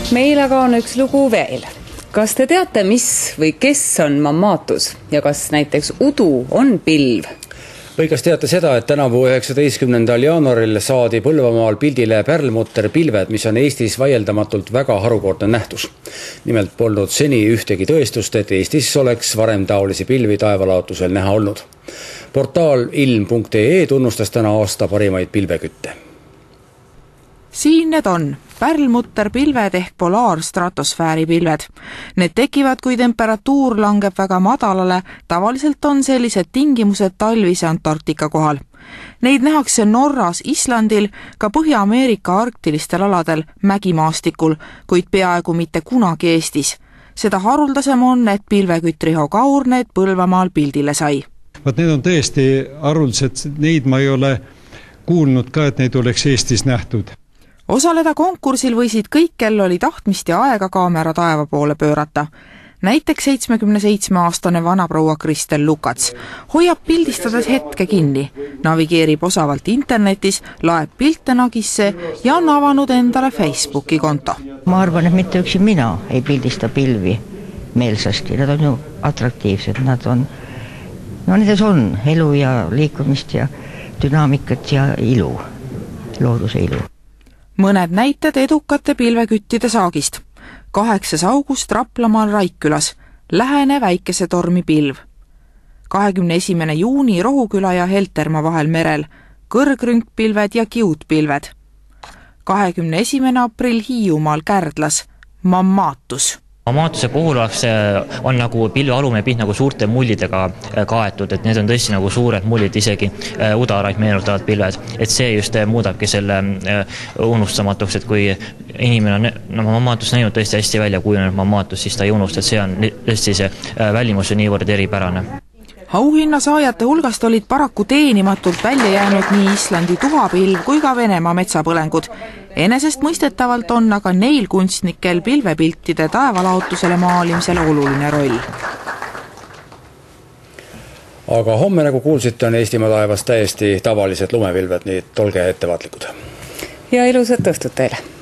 Meil aga on üks lugu veel. Kas te teate, mis või kes on mammaatus ja kas näiteks udu on pilv? Või kas teate seda, et tänavu 19. jaanuaril saadi Põlvamaal pildile pärlmutter pilved, mis on Eestis vaieldamatult väga harukordne nähtus. Nimelt polnud seni ühtegi tõestust, et Eestis oleks varem taolisi pilvi taevalaotusel näha olnud. Portaal ilm.ee tunnustas täna aasta parimaid pilvekütte. Siin need on pärlmutterpilved ehk polaarstratosfääri pilved. Need tekivad, kui temperatuur langeb väga madalale, tavaliselt on sellised tingimused talvise Antarktika kohal. Neid nähakse Norras, Islandil, ka Põhja-Ameerika arktilistel aladel, mägimaastikul, kuid peaaegu mitte kunagi Eestis. Seda haruldasem on, et pilvekütt Riho Kaur need Põlvamaal pildile sai. Need on tõesti haruldased, neid ma ei ole kuulnud ka, et neid oleks Eestis nähtud. Osaleda konkursil võisid kõik, kel oli tahtmist ja aega kaamera taeva poole pöörata. Näiteks 77-aastane vanaproua Kristel Lukats hoiab pildistades hetke kinni, navigeerib osavalt internetis, laeb pilte nagisse ja on avanud endale Facebooki konto. Ma arvan, et mitte üksi mina ei pildista pilvi meelsasti, nad on ju atraktiivsed, nendes on elu ja liikumist ja dünaamikat ja ilu, looduse ilu. Mõned näited edukate pilveküttide saagist. 8. august Raplamaal Raikkülas, lähene väikesetormi pilv. 21. juuni Rohuküla ja Heltermaa vahel merel, kõrgrünkpilved ja kiudpilved. 21. aprill Hiiumaal Kärdlas, mammaatus. Mammaatuse puhul on nagu pilve alume pilt nagu suurte mullidega kaetud, et need on tõesti nagu suured mullid, isegi udaraid meenutavad pilved. Et see just muudabki selle unustamatuks, et kui inimene on mammaatust näinud tõesti hästi välja kujunenud mammaatus, siis ta ei unusta, et see on tõesti see välimus niivõrd eripärane. Auhinna saajate hulgast olid paraku teenimatult välja jäänud nii Islandi tuhapilv kui ka Venemaa metsapõlengud. Enesest mõistetavalt on aga neil kunstnikel pilvepiltide taevalaotusele maalimisel oluline roll. Aga homme, nagu kuulsite, on Eestimaa taevas täiesti tavalised lumepilved, nii et olge ettevaatlikud. Ja ilusat õhtut teile!